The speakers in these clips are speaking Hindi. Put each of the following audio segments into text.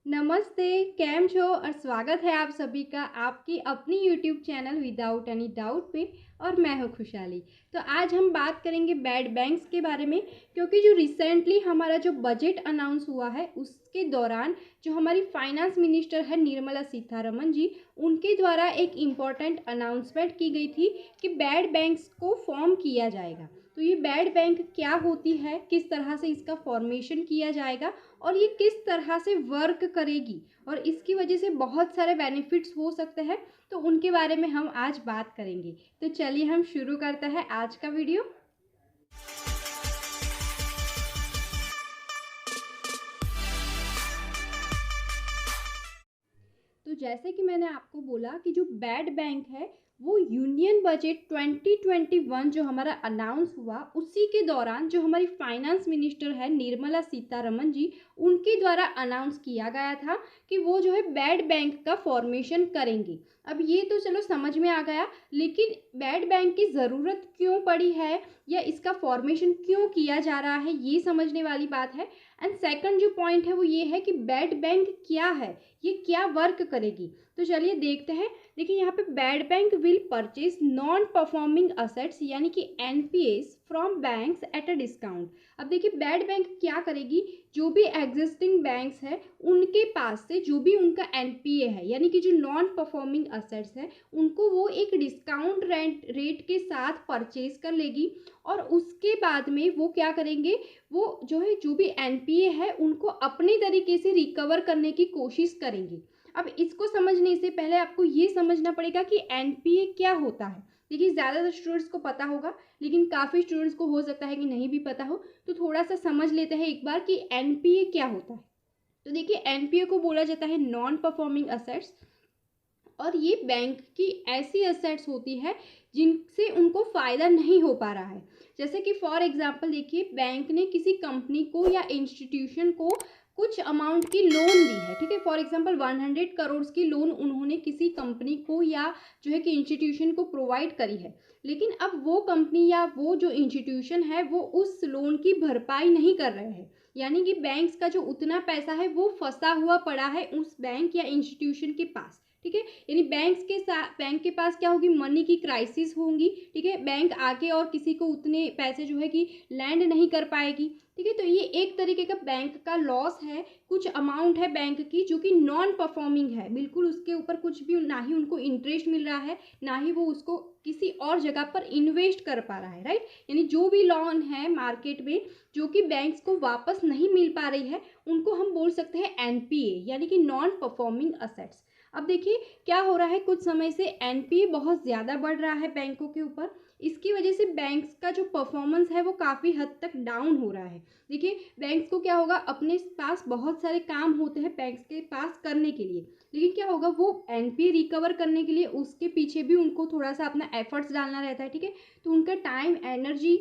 नमस्ते, कैम छो और स्वागत है आप सभी का आपकी अपनी YouTube channel without any doubt पे। और मैं हूँ खुशहाली। तो आज हम बात करेंगे बैड बैंक्स के बारे में, क्योंकि जो रिसेंटली हमारा जो बजट अनाउंस हुआ है उसके दौरान जो हमारी फाइनेंस मिनिस्टर है निर्मला सीतारमण जी, उनके द्वारा एक इम्पॉर्टेंट अनाउंसमेंट की गई थी कि बैड बैंक्स को फॉर्म किया जाएगा। तो ये बैड बैंक क्या होती है, किस तरह से इसका फॉर्मेशन किया जाएगा और ये किस तरह से वर्क करेगी और इसकी वजह से बहुत सारे बेनिफिट्स हो सकते हैं, तो उनके बारे में हम आज बात करेंगे। तो चलिए हम शुरू करते हैं आज का वीडियो। तो जैसे कि मैंने आपको बोला कि जो बैड बैंक है वो यूनियन बजट 2021 जो हमारा अनाउंस हुआ उसी के दौरान जो हमारी फाइनेंस मिनिस्टर है निर्मला सीतारमण जी, उनके द्वारा अनाउंस किया गया था कि वो जो है बैड बैंक का फॉर्मेशन करेंगे। अब ये तो चलो समझ में आ गया, लेकिन बैड बैंक की ज़रूरत क्यों पड़ी है या इसका फॉर्मेशन क्यों किया जा रहा है, ये समझने वाली बात है। एंड सेकंड जो पॉइंट है वो ये है कि बैड बैंक क्या है, ये क्या वर्क करेगी। तो चलिए देखते हैं। देखिए यहाँ पे bad bank will purchase non performing assets यानी कि NPS from banks at a discount. अब देखिए बैड बैंक क्या करेगी, जो भी एग्जिस्टिंग बैंक्स है उनके पास से जो भी उनका एनपीए है यानी कि जो नॉन परफॉर्मिंग असेट्स है उनको वो एक डिस्काउंट रेट के साथ परचेज कर लेगी। और उसके बाद में वो क्या करेंगे, वो जो है जो भी एनपीए है उनको अपने तरीके से रिकवर करने की कोशिश करेंगे। अब इसको समझने से पहले आपको ये समझना पड़ेगा कि एनपीए क्या होता है। देखिए ज़्यादातर स्टूडेंट्स को पता होगा, लेकिन काफ़ी स्टूडेंट्स को हो सकता है कि नहीं भी पता हो, तो थोड़ा सा समझ लेते हैं एक बार कि एनपीए क्या होता है। तो देखिए एनपीए को बोला जाता है नॉन परफॉर्मिंग असेट्स, और ये बैंक की ऐसी असेट्स होती है जिनसे उनको फ़ायदा नहीं हो पा रहा है। जैसे कि फॉर एग्जांपल देखिए बैंक ने किसी कंपनी को या इंस्टीट्यूशन को कुछ अमाउंट की लोन दी है, ठीक है। फॉर एग्जांपल 100 करोड़ की लोन उन्होंने किसी कंपनी को या जो है कि इंस्टीट्यूशन को प्रोवाइड करी है, लेकिन अब वो कंपनी या वो जो इंस्टीट्यूशन है वो उस लोन की भरपाई नहीं कर रहे हैं। यानी कि बैंक्स का जो उतना पैसा है वो फंसा हुआ पड़ा है उस बैंक या इंस्टीट्यूशन के पास, ठीक है। यानी बैंक के पास क्या होगी, मनी की क्राइसिस होंगी, ठीक है। बैंक आके और किसी को उतने पैसे जो है कि लैंड नहीं कर पाएगी, ठीक है। तो ये एक तरीके का बैंक का लॉस है। कुछ अमाउंट है बैंक की जो कि नॉन परफॉर्मिंग है, बिल्कुल उसके ऊपर कुछ भी ना ही उनको इंटरेस्ट मिल रहा है, ना ही वो उसको किसी और जगह पर इन्वेस्ट कर पा रहा है, राइट। यानी जो भी लोन है मार्केट में जो कि बैंक्स को वापस नहीं मिल पा रही है उनको हम बोल सकते हैं एनपीए यानी कि नॉन परफॉर्मिंग असेट्स। अब देखिए क्या हो रहा है, कुछ समय से एनपीए बहुत ज़्यादा बढ़ रहा है बैंकों के ऊपर। इसकी वजह से बैंक्स का जो परफॉर्मेंस है वो काफ़ी हद तक डाउन हो रहा है। देखिए बैंक्स को क्या होगा, अपने पास बहुत सारे काम होते हैं बैंक्स के पास करने के लिए, लेकिन क्या होगा वो एनपीए रिकवर करने के लिए उसके पीछे भी उनको थोड़ा सा अपना एफर्ट्स डालना रहता है, ठीक है। तो उनका टाइम एनर्जी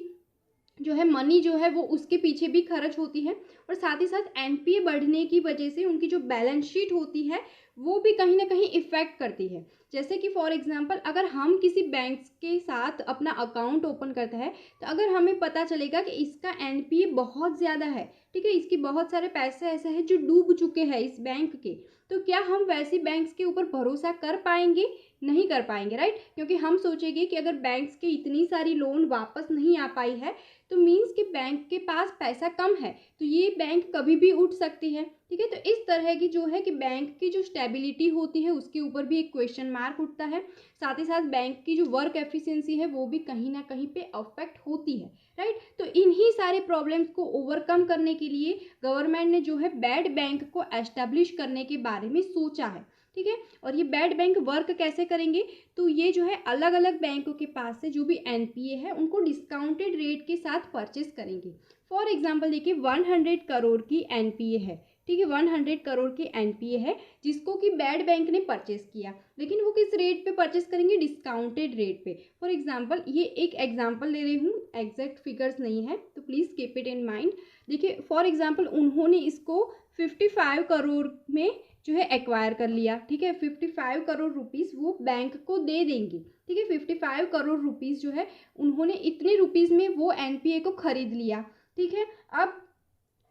जो है मनी जो है वो उसके पीछे भी खर्च होती है। और साथ ही साथ एनपीए बढ़ने की वजह से उनकी जो बैलेंस शीट होती है वो भी कहीं ना कहीं इफ़ेक्ट करती है। जैसे कि फॉर एग्जांपल अगर हम किसी बैंक के साथ अपना अकाउंट ओपन करते हैं, तो अगर हमें पता चलेगा कि इसका एनपीए बहुत ज़्यादा है, ठीक है, इसके बहुत सारे पैसे ऐसे हैं जो डूब चुके हैं इस बैंक के, तो क्या हम वैसी बैंक्स के ऊपर भरोसा कर पाएंगे? नहीं कर पाएंगे, राइट। क्योंकि हम सोचेंगे कि अगर बैंक्स के इतनी सारी लोन वापस नहीं आ पाई है तो मीन्स कि बैंक के पास पैसा कम है, तो ये बैंक कभी भी उठ सकती है, ठीक है। तो इस तरह की जो है कि बैंक की जो स्टेबिलिटी होती है उसके ऊपर भी एक क्वेश्चन मार्क उठता है। साथ ही साथ बैंक की जो वर्क एफिशिएंसी है वो भी कहीं ना कहीं पे अफेक्ट होती है, राइट। तो इन्हीं सारे प्रॉब्लम्स को ओवरकम करने के लिए गवर्नमेंट ने जो है बैड बैंक को एस्टेब्लिश करने के बारे में सोचा है, ठीक है। और ये बैड बैंक वर्क कैसे करेंगे, तो ये जो है अलग अलग बैंकों के पास से जो भी एनपीए है उनको डिस्काउंटेड रेट के साथ परचेस करेंगे। फॉर एग्जांपल देखिए 100 करोड़ की एनपीए है, ठीक है, 100 करोड़ की एनपीए है जिसको कि बैड बैंक ने परचेस किया, लेकिन वो किस रेट पे परचेस करेंगे, डिस्काउंटेड रेट पे। फॉर एग्जांपल ये एक एग्जांपल ले रही हूँ, एग्जैक्ट फिगर्स नहीं है तो please keep it in mind. देखिए फॉर एग्जांपल उन्होंने इसको 55 करोड़ में जो है एक्वायर कर लिया, ठीक है। 55 करोड़ रुपीज़ वो बैंक को दे देंगे, ठीक है। 55 करोड़ रुपीज़ जो है उन्होंने इतने रुपीज़ में वो एनपीए को खरीद लिया, ठीक है। अब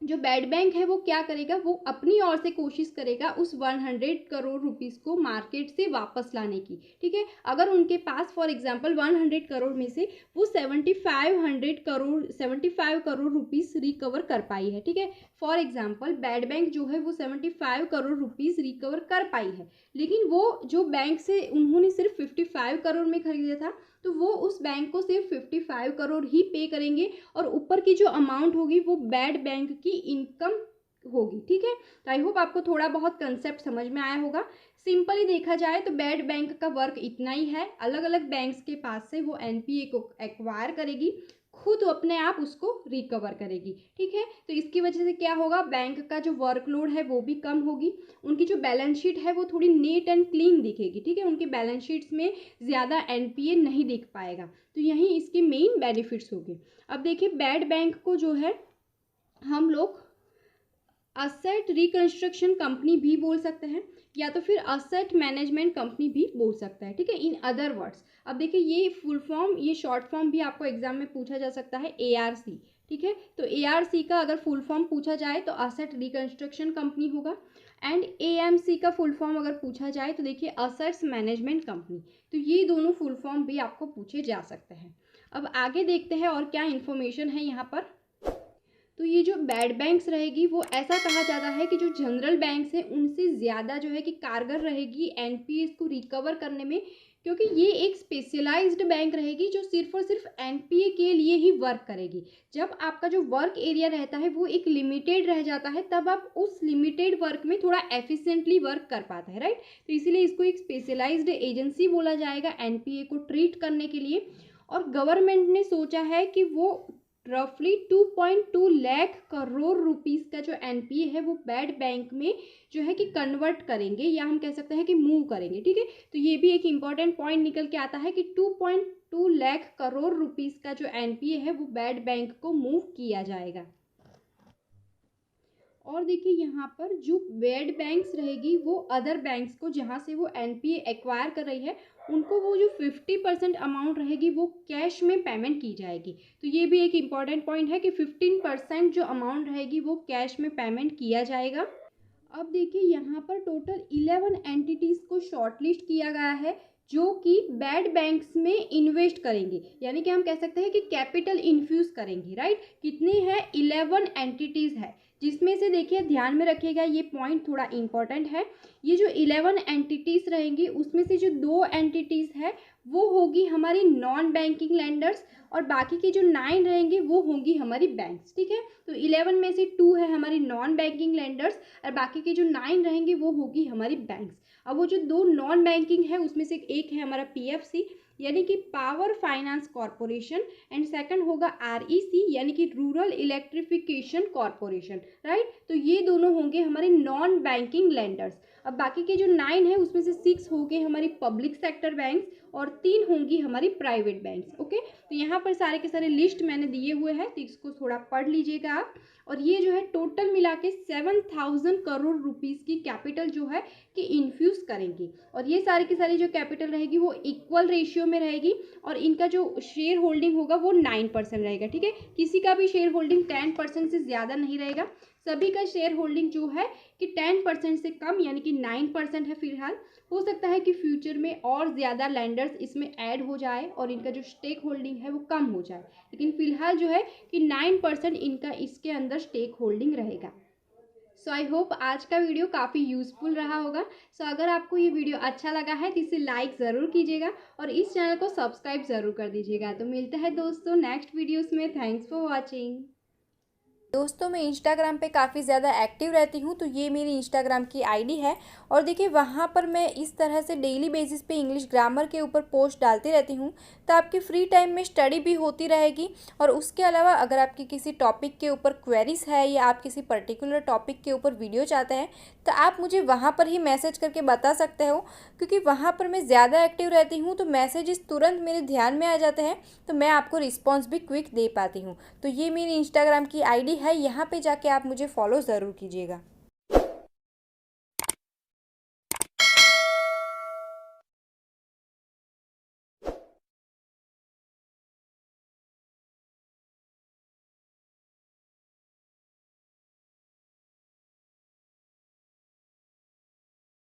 जो बैड बैंक है वो क्या करेगा, वो अपनी ओर से कोशिश करेगा उस 100 करोड़ रुपीस को मार्केट से वापस लाने की। ठीक है, अगर उनके पास फॉर एग्जांपल 100 करोड़ में से वो 75 करोड़ रुपीस रिकवर कर पाई है। ठीक है, फॉर एग्जांपल बैड बैंक जो है वो 75 करोड़ रुपीस रिकवर कर पाई है, लेकिन वो जो बैंक से उन्होंने सिर्फ 55 करोड़ में खरीदा था, तो वो उस बैंक को सिर्फ 55 करोड़ ही पे करेंगे और ऊपर की जो अमाउंट होगी वो बैड बैंक की इनकम होगी। ठीक है, तो आई होप आपको थोड़ा बहुत कंसेप्ट समझ में आया होगा। सिंपली देखा जाए तो बैड बैंक का वर्क इतना ही है, अलग अलग बैंक्स के पास से वो एनपीए को एक्वायर करेगी, खुद अपने आप उसको रिकवर करेगी। ठीक है, तो इसकी वजह से क्या होगा, बैंक का जो वर्कलोड है वो भी कम होगी, उनकी जो बैलेंस शीट है वो थोड़ी नीट एंड क्लीन दिखेगी। ठीक है, उनकी बैलेंस शीट्स में ज़्यादा एनपीए नहीं दिख पाएगा, तो यही इसके मेन बेनिफिट्स होंगे। अब देखिए बैड बैंक को जो है हम लोग असेट रिकंस्ट्रक्शन कंपनी भी बोल सकते हैं, या तो फिर असेट मैनेजमेंट कंपनी भी बोल सकता है। ठीक है, इन अदर वर्ड्स। अब देखिए ये फुल फॉर्म, ये शॉर्ट फॉर्म भी आपको एग्जाम में पूछा जा सकता है, एआरसी। ठीक है, तो एआरसी का अगर फुल फॉर्म पूछा जाए तो असेट रिकंस्ट्रक्शन कंपनी होगा, एंड एएमसी का फुल फॉर्म अगर पूछा जाए तो देखिए असेट्स मैनेजमेंट कंपनी। तो ये दोनों फुल फॉर्म भी आपको पूछे जा सकते हैं। अब आगे देखते हैं और क्या इन्फॉर्मेशन है यहाँ पर। तो ये जो बैड बैंक्स रहेगी वो ऐसा कहा जाता है कि जो जनरल बैंक्स हैं उनसे ज़्यादा जो है कि कारगर रहेगी एनपीएस को रिकवर करने में, क्योंकि ये एक स्पेशलाइज्ड बैंक रहेगी जो सिर्फ और सिर्फ एनपीए के लिए ही वर्क करेगी। जब आपका जो वर्क एरिया रहता है वो एक लिमिटेड रह जाता है, तब आप उस लिमिटेड वर्क में थोड़ा एफिशिएंटली वर्क कर पाते हैं, राइट। तो इसीलिए इसको एक स्पेशलाइज्ड एजेंसी बोला जाएगा एनपीए को ट्रीट करने के लिए। और गवर्नमेंट ने सोचा है कि वो रफली 2.2 लाख करोड़ रुपीस का जो एनपीए है वो बैड बैंक में जो है कि कन्वर्ट करेंगे, या हम कह सकते हैं कि मूव करेंगे। ठीक है, तो ये भी एक इम्पॉर्टेंट पॉइंट निकल के आता है कि 2.2 लाख करोड़ रुपीस का जो एनपीए है वो बैड बैंक को मूव किया जाएगा। और देखिए यहाँ पर जो बैड बैंक्स रहेगी वो अदर बैंक्स को जहाँ से वो एनपीए एक्वायर कर रही है उनको वो जो 50% अमाउंट रहेगी वो कैश में पेमेंट की जाएगी। तो ये भी एक इम्पॉर्टेंट पॉइंट है कि 15% जो अमाउंट रहेगी वो कैश में पेमेंट किया जाएगा। अब देखिए यहाँ पर टोटल 11 एंटिटीज़ को शॉर्टलिस्ट किया गया है जो कि बैड बैंक्स में इन्वेस्ट करेंगे, यानी कि हम कह सकते हैं कि कैपिटल इन्फ्यूज़ करेंगे, राइट। कितने हैं, 11 एंटिटीज़ है, जिसमें से देखिए ध्यान में रखिएगा ये पॉइंट थोड़ा इम्पॉर्टेंट है। ये जो 11 एंटिटीज़ रहेंगी उसमें से जो 2 एंटिटीज़ है वो होगी हमारी नॉन बैंकिंग लेंडर्स, और बाकी की जो 9 रहेंगी वो होंगी हमारी बैंक्स। ठीक है, तो 11 में से 2 है हमारी नॉन बैंकिंग लेंडर्स और बाकी की जो 9 रहेंगी वो होगी हमारी बैंक्स। अब वो जो 2 नॉन बैंकिंग है उसमें से एक है हमारा पीएफसी यानी कि power finance corporation, and second होगा आरईसी यानी कि रूरल इलेक्ट्रिफिकेशन कॉरपोरेशन, राइट। तो ये दोनों होंगे हमारे नॉन बैंकिंग लेंडर्स। अब बाकी के जो 9 है उसमें से 6 होंगे हमारी पब्लिक सेक्टर बैंक्स और 3 होंगी हमारी प्राइवेट बैंक्स। ओके, तो यहाँ पर सारे के सारे लिस्ट मैंने दिए हुए हैं, तो इसको थोड़ा पढ़ लीजिएगा आप। और ये जो है टोटल मिला के 7000 करोड़ रुपीस की कैपिटल जो है कि इन्फ्यूज़ करेंगी, और ये सारी की सारी जो कैपिटल रहेगी वो इक्वल रेशियो में रहेगी, और इनका जो शेयर होल्डिंग होगा वो 9% रहेगा। ठीक है, किसी का भी शेयर होल्डिंग 10% से ज़्यादा नहीं रहेगा, सभी का शेयर होल्डिंग जो है कि 10% से कम यानी कि 9% है फिलहाल। हो सकता है कि फ्यूचर में और ज़्यादा लैंडर्स इसमें ऐड हो जाए और इनका जो स्टेक होल्डिंग है वो कम हो जाए, लेकिन फिलहाल जो है कि 9% इनका इसके अंदर स्टेक होल्डिंग रहेगा। सो आई होप आज का वीडियो काफ़ी यूज़फुल रहा होगा। सो अगर आपको ये वीडियो अच्छा लगा है तो इसे लाइक ज़रूर कीजिएगा और इस चैनल को सब्सक्राइब ज़रूर कर दीजिएगा। तो मिलता है दोस्तों नेक्स्ट वीडियोस में। Thanks for watching. दोस्तों मैं इंस्टाग्राम पे काफ़ी ज़्यादा एक्टिव रहती हूँ, तो ये मेरी इंस्टाग्राम की आईडी है और देखिए वहाँ पर मैं इस तरह से डेली बेसिस पे इंग्लिश ग्रामर के ऊपर पोस्ट डालती रहती हूँ, तो आपकी फ्री टाइम में स्टडी भी होती रहेगी। और उसके अलावा अगर आपकी किसी टॉपिक के ऊपर क्वेरीज है या आप किसी पर्टिकुलर टॉपिक के ऊपर वीडियो चाहते हैं तो आप मुझे वहाँ पर ही मैसेज करके बता सकते हो, क्योंकि वहाँ पर मैं ज़्यादा एक्टिव रहती हूँ तो मैसेजेस तुरंत मेरे ध्यान में आ जाते हैं, तो मैं आपको रिस्पॉन्स भी क्विक दे पाती हूँ। तो ये मेरी इंस्टाग्राम की आईडी है, यहाँ पे जाके आप मुझे फॉलो ज़रूर कीजिएगा।